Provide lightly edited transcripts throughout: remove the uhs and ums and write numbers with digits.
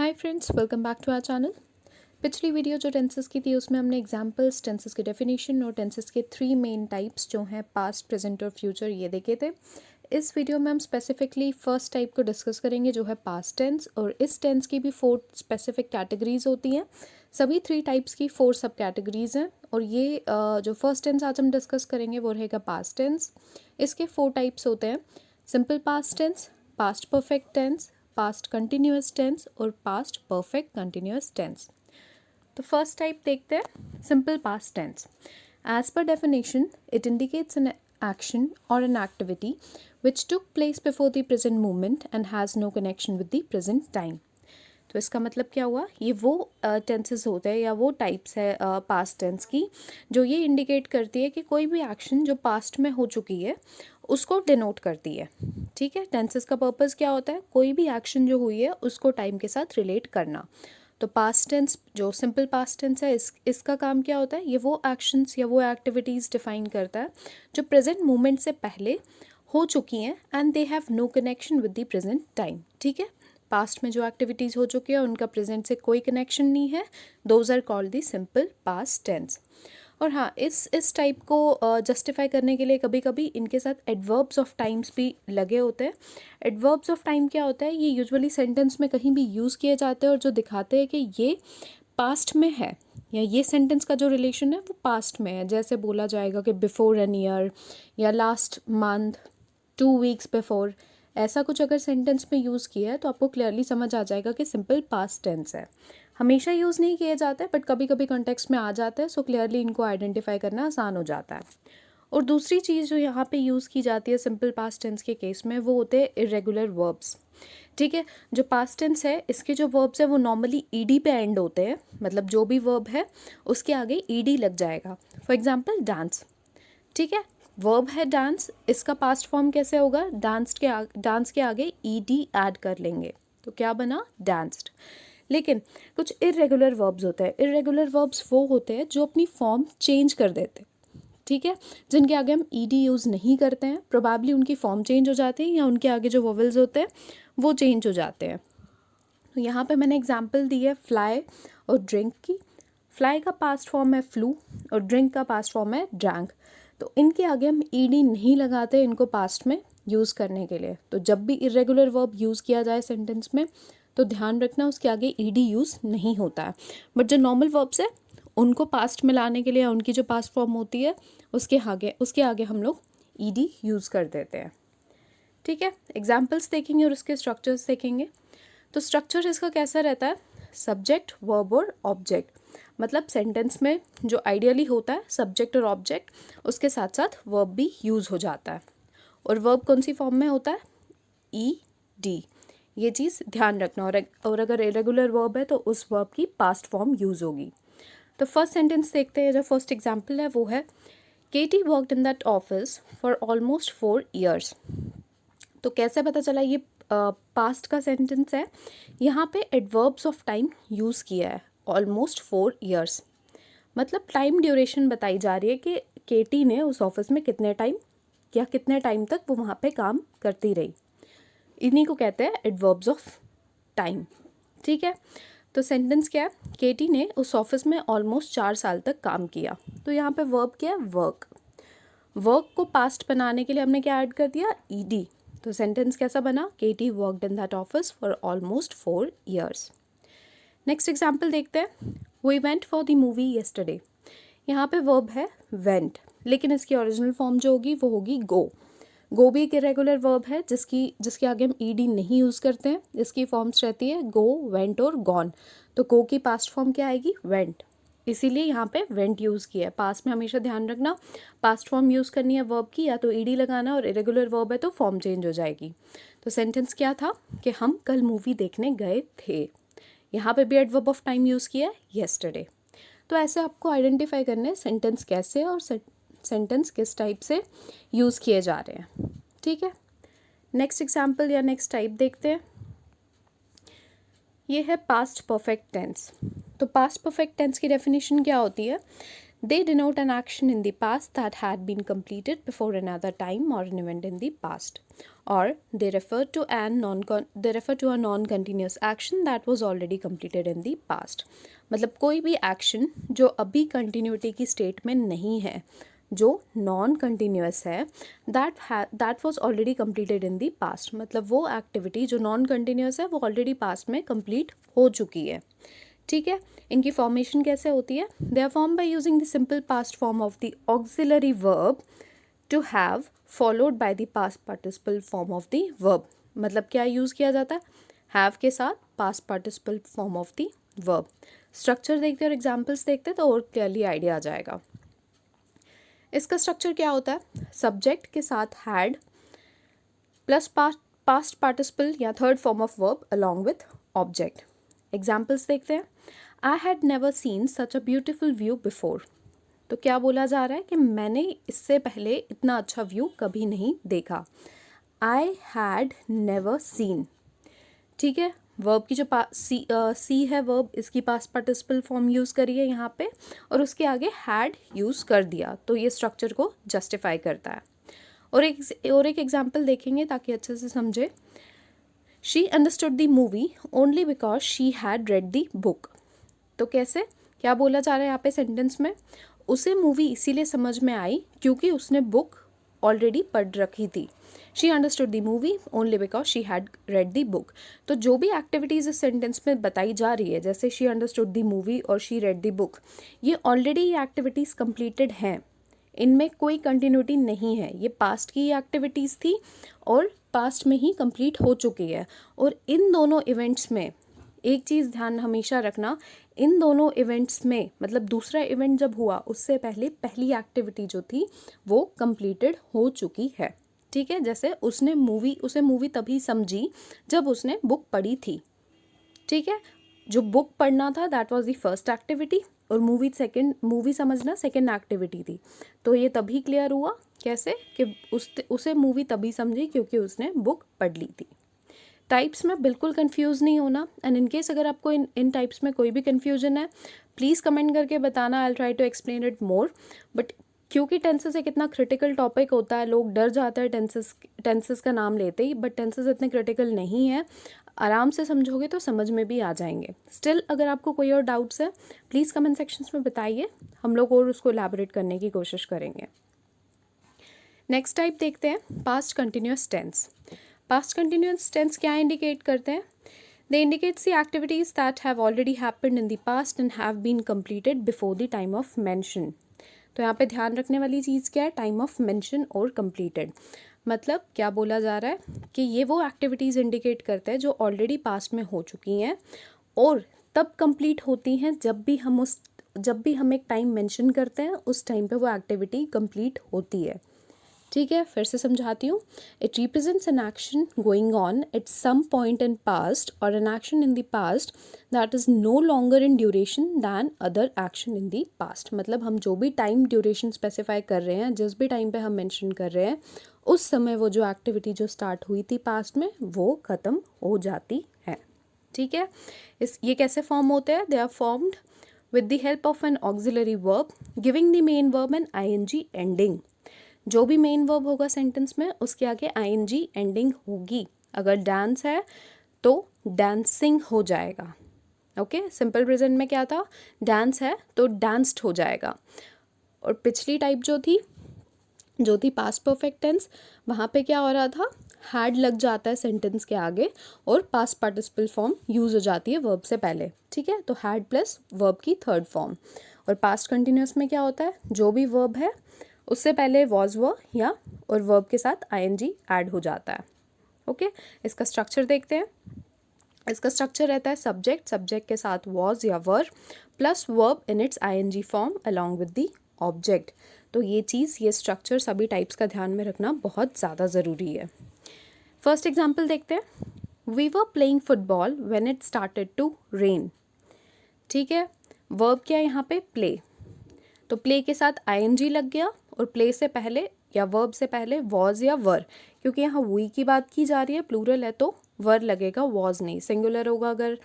Hi friends, welcome back to our channel. पिछली video जो tenses की थी उसमें हमने एग्जांपल्स, टेंसेस के डेफिनेशन और टेंसेस के 3 मेन टाइप्स जो हैं पास्ट, प्रेजेंट और फ्यूचर ये देखे थे। इस वीडियो में हम स्पेसिफिकली फर्स्ट टाइप को डिस्कस करेंगे जो है पास्ट टेंस, और इस टेंस की भी 4 स्पेसिफिक कैटेगरीज होती हैं। सभी 3 टाइप्स की 4 सब कैटेगरीज हैं, और ये जो फर्स्ट टेंस आज हम डिस्कस करेंगे वो रहेगा पास्ट टेंस। इसके 4 टाइप्स होते हैं: simple past tense, past perfect tense, past continuous tense और पास्ट परफेक्ट कंटिन्यूअस टेंस। तो फर्स्ट टाइप देखते हैं, simple past tense. As per definition it indicates an action और an activity which took place before the present moment and has no connection with the present time. तो इसका मतलब क्या हुआ, ये वो टेंसेस होते हैं या वो टाइप्स है पास्ट टेंस की जो ये इंडिकेट करती है कि कोई भी एक्शन जो पास्ट में हो चुकी है उसको डिनोट करती है। ठीक है, टेंसेस का पर्पस क्या होता है, कोई भी एक्शन जो हुई है उसको टाइम के साथ रिलेट करना। तो पास्ट टेंस जो सिंपल पास्ट टेंस है इसका काम क्या होता है, ये वो एक्शंस या वो एक्टिविटीज़ डिफाइन करता है जो प्रेजेंट मोमेंट से पहले हो चुकी हैं and they have no connection with the present time. ठीक है, पास्ट में जो एक्टिविटीज़ हो चुकी है उनका प्रेजेंट से कोई कनेक्शन नहीं है, those are called the simple past tense. और हाँ, इस टाइप को जस्टिफाई करने के लिए कभी कभी इनके साथ एडवर्ब्स ऑफ टाइम्स भी लगे होते हैं। एडवर्ब्स ऑफ टाइम क्या होता है, ये यूजुअली सेंटेंस में कहीं भी यूज़ किए जाते हैं और जो दिखाते हैं कि ये पास्ट में है या ये सेंटेंस का जो रिलेशन है वो पास्ट में है। जैसे बोला जाएगा कि बिफोर एन ईयर या लास्ट मंथ, 2 वीक्स बिफोर, ऐसा कुछ अगर सेंटेंस में यूज़ किया है तो आपको क्लियरली समझ आ जाएगा कि सिंपल पास्ट टेंस है। हमेशा यूज़ नहीं किए जाते बट कभी कभी कॉन्टेक्स्ट में आ जाते हैं, सो क्लियरली इनको आइडेंटिफाई करना आसान हो जाता है। और दूसरी चीज़ जो यहाँ पे यूज़ की जाती है सिंपल पास्ट टेंस के केस में वो होते हैं इरेगुलर वर्ब्स। ठीक है, जो पास्ट टेंस है इसके जो वर्ब्स है वो नॉर्मली ईडी पे एंड होते हैं, मतलब जो भी वर्ब है उसके आगे ईडी लग जाएगा। For example dance. ठीक है, वर्ब है डांस, इसका पास्ट फॉर्म कैसे होगा, डांस के आगे ईडी ऐड कर लेंगे तो क्या बना, डांस्ड। लेकिन कुछ इरेगुलर वर्ब्स होते हैं। इरेगुलर वर्ब्स वो होते हैं जो अपनी फॉर्म चेंज कर देते हैं। ठीक है, जिनके आगे हम ईडी यूज़ नहीं करते हैं, प्रोबेबली उनकी फॉर्म चेंज हो जाती है या उनके आगे जो वोवेल्स होते हैं वो चेंज हो जाते हैं। तो यहाँ पे मैंने एग्जांपल दी है फ्लाई और ड्रिंक की। फ्लाई का पास्ट फॉर्म है फ्लू और ड्रिंक का पास्ट फॉर्म है ड्रैंक। तो इनके आगे हम ईडी नहीं लगाते इनको पास्ट में यूज़ करने के लिए। तो जब भी इरेगुलर वर्ब यूज़ किया जाए सेंटेंस में तो ध्यान रखना उसके आगे ईडी यूज़ नहीं होता है। बट जो नॉर्मल वर्ब्स है उनको पास्ट में लाने के लिए या उनकी जो पास्ट फॉर्म होती है उसके आगे हम लोग ईडी यूज़ कर देते हैं। ठीक है, एग्जाम्पल्स देखेंगे और उसके स्ट्रक्चर्स देखेंगे। तो स्ट्रक्चर इसका कैसा रहता है, सब्जेक्ट, वर्ब और ऑब्जेक्ट। मतलब सेंटेंस में जो आइडियली होता है सब्जेक्ट और ऑब्जेक्ट, उसके साथ साथ वर्ब भी यूज़ हो जाता है। और वर्ब कौन सी फॉर्म में होता है, ई डी। ये चीज़ ध्यान रखना। और अगर इरेगुलर वर्ब है तो उस वर्ब की पास्ट फॉर्म यूज़ होगी। तो फर्स्ट सेंटेंस देखते हैं, जो फर्स्ट एग्जाम्पल है वो है Katie worked in that office for almost 4 years। तो कैसे पता चला ये पास्ट का सेंटेंस है, यहाँ पे एडवर्ब्स ऑफ टाइम यूज़ किया है, ऑलमोस्ट 4 years। मतलब टाइम ड्यूरेशन बताई जा रही है कि केटी ने उस ऑफिस में कितने टाइम तक वो वहाँ पे काम करती रही। इन्हीं को कहते हैं एडवर्ब्स ऑफ टाइम। ठीक है, तो सेंटेंस क्या है, केटी ने उस ऑफिस में ऑलमोस्ट 4 साल तक काम किया। तो यहाँ पे वर्ब क्या है, वर्क। वर्क को पास्ट बनाने के लिए हमने क्या ऐड कर दिया, ईडी। तो सेंटेंस कैसा बना, KT worked in that office for almost 4 years। Next example देखते हैं, we went for the movie yesterday. यहाँ पे वर्ब है वेंट, लेकिन इसकी ओरिजिनल फॉर्म जो होगी वो होगी गो। गो भी एक इरेगुलर वर्ब है जिसके आगे हम ईडी नहीं यूज़ करते हैं। इसकी फॉर्म्स रहती है गो, वेंट और गॉन। तो गो की पास्ट फॉर्म क्या आएगी, वेंट, इसीलिए यहाँ पे वेंट यूज़ किया है। पास्ट में हमेशा ध्यान रखना, पास्ट फॉर्म यूज़ करनी है वर्ब की, या तो ईडी लगाना, और इरेगुलर वर्ब है तो फॉर्म चेंज हो जाएगी। तो सेंटेंस क्या था कि हम कल मूवी देखने गए थे। यहाँ पे भी एडवर्ब ऑफ टाइम यूज़ किया है, येस्टरडे। तो ऐसे आपको आइडेंटिफाई करना है सेंटेंस कैसे और सेंटेंस किस टाइप से यूज़ किए जा रहे हैं। ठीक है, नेक्स्ट एग्जाम्पल या नेक्स्ट टाइप देखते हैं। ये है पास्ट परफेक्ट टेंस। तो पास्ट परफेक्ट टेंस की डेफिनेशन क्या होती है, They denote an action in the past that had been completed before another time or an event in the past. Or they refer to a non-continuous action that was already completed in the past. मतलब कोई भी action जो अभी continuity की state में नहीं है, जो नॉन कंटिन्यूस है, that was already completed in the past. मतलब वो एक्टिविटी जो नॉन कंटिन्यूस है वो ऑलरेडी पास्ट में कंप्लीट हो चुकी है. ठीक है. इनकी फॉर्मेशन कैसे होती है? They are form by using the simple past form of the auxiliary verb to have followed by the past participle form of the verb. मतलब क्या यूज़ किया जाता है? हैव के साथ past participle form of the verb. Structure देखते हैं और एग्जाम्पल्स देखते हैं तो और क्लियरली आइडिया आ जाएगा. इसका स्ट्रक्चर क्या होता है? सब्जेक्ट के साथ हैड प्लस पास्ट पार्टिसिपल या third form of verb along with object. Examples देखते हैं. I had never seen such a beautiful view before. तो क्या बोला जा रहा है कि मैंने इससे पहले इतना अच्छा व्यू कभी नहीं देखा. I had never seen. ठीक है. वर्ब की जो सी है वर्ब, इसकी पास्ट पार्टिसिपल फॉर्म यूज़ करी है यहाँ पे और उसके आगे हैड यूज़ कर दिया, तो ये स्ट्रक्चर को जस्टिफाई करता है. और एक एग्जाम्पल देखेंगे ताकि अच्छे से समझे. She understood the movie only because she had read the book. तो कैसे, क्या बोला जा रहा है यहाँ पे सेंटेंस में? उसे मूवी इसीलिए समझ में आई क्योंकि उसने बुक ऑलरेडी पढ़ रखी थी. She understood the movie only because she had read the book. तो जो भी एक्टिविटीज़ इस सेंटेंस में बताई जा रही है, जैसे शी अंडरस्टूड द मूवी और शी रेड द बुक, ये ऑलरेडी ये एक्टिविटीज़ कंप्लीटेड हैं. इनमें कोई कंटिन्यूटी नहीं है. ये पास्ट की एक्टिविटीज़ थी और पास्ट में ही कंप्लीट हो चुकी है. और इन दोनों इवेंट्स में एक चीज़ ध्यान हमेशा रखना, इन दोनों इवेंट्स में मतलब दूसरा इवेंट जब हुआ उससे पहले पहली एक्टिविटी जो थी वो कंप्लीटेड हो चुकी है. ठीक है. जैसे उसे मूवी तभी समझी जब उसने बुक पढ़ी थी. ठीक है. जो बुक पढ़ना था that was the first activity और मूवी समझना सेकंड एक्टिविटी थी. तो ये तभी क्लियर हुआ कैसे कि उसे मूवी तभी समझी क्योंकि उसने बुक पढ़ ली थी. टाइप्स में बिल्कुल कंफ्यूज नहीं होना. एंड इन केस अगर आपको इन टाइप्स में कोई भी कंफ्यूजन है प्लीज़ कमेंट करके बताना. I will try to explain it more. But क्योंकि टेंसेस एक इतना क्रिटिकल टॉपिक होता है, लोग डर जाते हैं टेंसेस का नाम लेते ही, बट टेंसेस इतने क्रिटिकल नहीं है. आराम से समझोगे तो समझ में भी आ जाएंगे. स्टिल अगर आपको कोई और डाउट्स है प्लीज़ कमेंट सेक्शंस में बताइए, हम लोग और उसको एलैबोरेट करने की कोशिश करेंगे. नेक्स्ट टाइप देखते हैं, past continuous tense. Past continuous tense क्या इंडिकेट करते हैं? They indicates the activities that have already happened in the past and have been completed before the time of mention. तो यहाँ पे ध्यान रखने वाली चीज़ क्या है? टाइम ऑफ मेंशन और कंप्लीटेड. मतलब क्या बोला जा रहा है कि ये वो एक्टिविटीज़ इंडिकेट करते हैं जो ऑलरेडी पास्ट में हो चुकी हैं और तब कंप्लीट होती हैं जब भी हम एक टाइम मेंशन करते हैं उस टाइम पे वो एक्टिविटी कंप्लीट होती है. ठीक है. फिर से समझाती हूँ. It represents an action going on at some point in past और an action in the past that is no longer in duration than other action in the past. मतलब हम जो भी टाइम ड्यूरेशन स्पेसिफाई कर रहे हैं, जिस भी टाइम पे हम मेंशन कर रहे हैं, उस समय वो जो एक्टिविटी जो स्टार्ट हुई थी पास्ट में वो ख़त्म हो जाती है. ठीक है. ये कैसे फॉर्म होते हैं? They are formed with the help of an auxiliary verb giving the main verb an ING ending. जो भी मेन वर्ब होगा सेंटेंस में उसके आगे ING एंडिंग होगी. अगर डांस है तो डांसिंग हो जाएगा. ओके. सिंपल प्रेजेंट में क्या था? डांस है तो डांस्ड हो जाएगा. और पिछली टाइप जो थी पास्ट परफेक्ट टेंस, वहाँ पे क्या हो रहा था? हैड लग जाता है सेंटेंस के आगे और पास्ट पार्टिसिपल फॉर्म यूज़ हो जाती है वर्ब से पहले. ठीक है. तो हैड प्लस वर्ब की थर्ड फॉर्म. और पास्ट कंटिन्यूस में क्या होता है? जो भी वर्ब है उससे पहले वॉज या और वर्ब के साथ ING ऐड हो जाता है. ओके. इसका स्ट्रक्चर देखते हैं. इसका स्ट्रक्चर रहता है सब्जेक्ट के साथ वॉज या वर plus verb in its ING form along with the object. तो ये स्ट्रक्चर सभी टाइप्स का ध्यान में रखना बहुत ज़्यादा ज़रूरी है. फर्स्ट एग्जाम्पल देखते हैं. We were playing football when it started to rain. ठीक है. वर्ब क्या है यहाँ पे? प्ले. तो प्ले के साथ ING लग गया और प्ले से पहले या वर्ब से पहले वॉज या वर, क्योंकि यहाँ वी की बात की जा रही है, प्लूरल है तो वर लगेगा, वॉज नहीं। सिंगुलर होगा अगर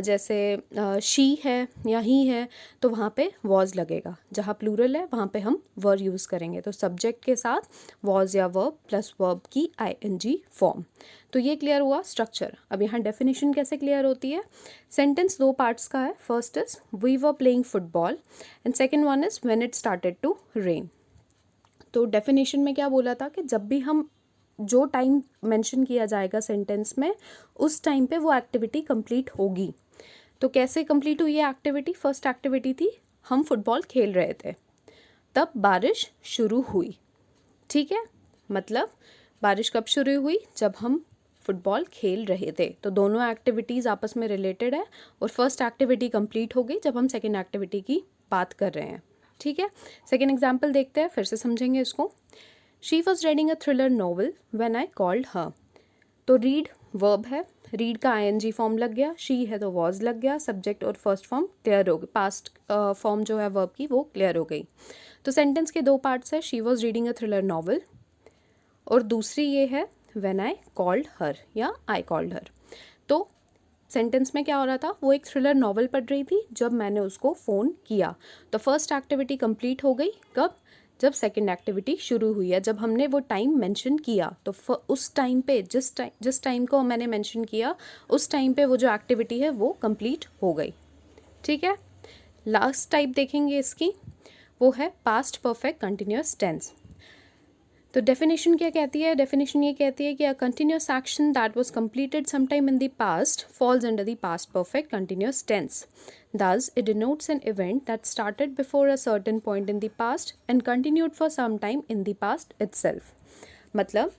जैसे शी है या ही है तो वहाँ पे वॉज लगेगा। जहाँ प्लूरल है वहाँ पे हम वर यूज़ करेंगे। तो सब्जेक्ट के साथ वॉज या वर्ब प्लस वर्ब की आईएनजी फॉर्म। तो ये क्लियर हुआ स्ट्रक्चर। अब यहाँ डेफिनेशन कैसे क्लियर होती है। सेंटेंस दो पार्ट्स का है। First is we were playing football and second one is when it started to rain. तो डेफिनेशन में क्या बोला था कि जब भी हम जो टाइम मेंशन किया जाएगा सेंटेंस में उस टाइम पे वो एक्टिविटी कंप्लीट होगी। तो कैसे कंप्लीट हुई ये एक्टिविटी। फर्स्ट एक्टिविटी थी हम फुटबॉल खेल रहे थे, तब बारिश शुरू हुई। ठीक है, मतलब बारिश कब शुरू हुई, जब हम फुटबॉल खेल रहे थे। तो दोनों एक्टिविटीज़ आपस में रिलेटेड है और फर्स्ट एक्टिविटी कंप्लीट हो गई जब हम सेकेंड एक्टिविटी की बात कर रहे हैं। ठीक है, सेकेंड एग्जाम्पल देखते हैं, फिर से समझेंगे इसको। She was reading a thriller novel when I called her. तो रीड वर्ब है, रीड का आईएनजी फॉर्म लग गया, शी है तो वॉज लग गया, सब्जेक्ट और फर्स्ट फॉर्म क्लियर हो गई, पास्ट फॉर्म जो है वर्ब की वो क्लियर हो गई। तो सेंटेंस के दो पार्ट्स है, she was reading a thriller novel और दूसरी ये है व्हेन आई कॉल्ड हर या आई कॉल्ड हर। तो सेंटेंस में क्या हो रहा था, वो एक थ्रिलर नॉवल पढ़ रही थी जब मैंने उसको फ़ोन किया। तो फर्स्ट एक्टिविटी कंप्लीट हो गई कब, जब सेकंड एक्टिविटी शुरू हुई है, जब हमने वो टाइम मेंशन किया। तो उस टाइम पे जिस टाइम को मैंने मेंशन किया उस टाइम पे वो जो एक्टिविटी है वो कंप्लीट हो गई। ठीक है, लास्ट टाइप देखेंगे इसकी, वो है पास्ट परफेक्ट कंटिन्यूस टेंस। तो डेफिनेशन क्या कहती है, डेफिनेशन ये कहती है कि a continuous action that was completed sometime in the past falls under the past perfect continuous tense. Thus, it denotes an event that started before a certain point in the past and continued for some time in the past itself. मतलब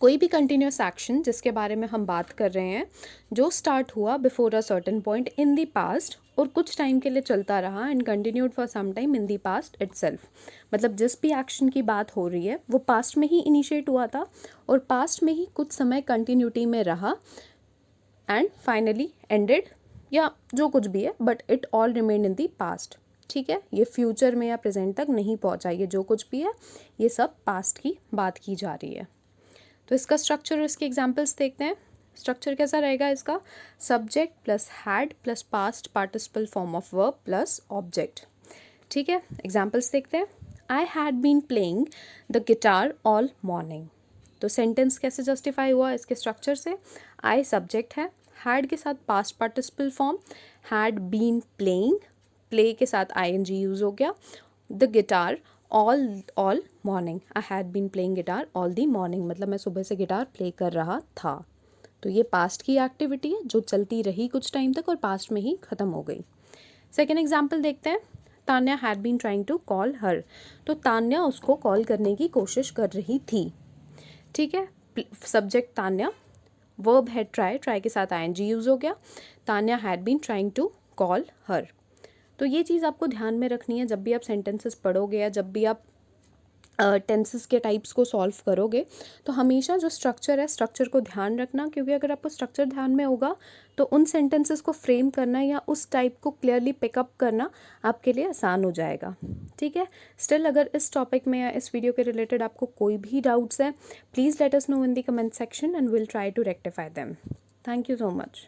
कोई भी continuous action जिसके बारे में हम बात कर रहे हैं जो स्टार्ट हुआ before a certain point in the past और कुछ टाइम के लिए चलता रहा and continued for some time in the past itself. मतलब जिस भी एक्शन की बात हो रही है वो पास्ट में ही इनिशिएट हुआ था और पास्ट में ही कुछ समय कंटिन्यूटी में रहा एंड फाइनली एंडेड या जो कुछ भी है, but it all remain in the past. ठीक है, ये फ्यूचर में या प्रेजेंट तक नहीं पहुंचा, ये जो कुछ भी है ये सब पास्ट की बात की जा रही है। तो इसका स्ट्रक्चर और इसके एग्जांपल्स देखते हैं। स्ट्रक्चर कैसा रहेगा इसका, subject plus had plus past participle form of verb plus object. ठीक है, एग्जांपल्स देखते हैं। I had been playing the guitar all morning. तो सेंटेंस कैसे जस्टिफाई हुआ इसके स्ट्रक्चर से। आई सब्जेक्ट है, हैड के साथ past participle form, had been playing, play के साथ आईएनजी यूज हो गया, the guitar all morning, I had been playing guitar all the morning, मतलब मैं सुबह से गिटार प्ले कर रहा था। तो ये पास्ट की एक्टिविटी है जो चलती रही कुछ टाइम तक और पास्ट में ही ख़त्म हो गई। सेकेंड एग्जाम्पल देखते हैं। Tanya had been trying to call her. तो तान्या उसको कॉल करने की कोशिश कर रही थी। ठीक है, सब्जेक्ट तान्या, वर्ब है ट्राई, ट्राई के साथ आईएनजी यूज हो गया, Tanya had been trying to call her. तो ये चीज़ आपको ध्यान में रखनी है जब भी आप सेंटेंसेस पढ़ोगे या जब भी आप टेंसेस के टाइप्स को सॉल्व करोगे। तो हमेशा जो स्ट्रक्चर है स्ट्रक्चर को ध्यान रखना, क्योंकि अगर आपको स्ट्रक्चर ध्यान में होगा तो उन सेंटेंसेस को फ्रेम करना या उस टाइप को क्लियरली पिकअप करना आपके लिए आसान हो जाएगा। ठीक है, स्टिल अगर इस टॉपिक में या इस वीडियो के रिलेटेड आपको कोई भी डाउट्स है please let us know in the comment section and will try to rectify them. Thank you so much.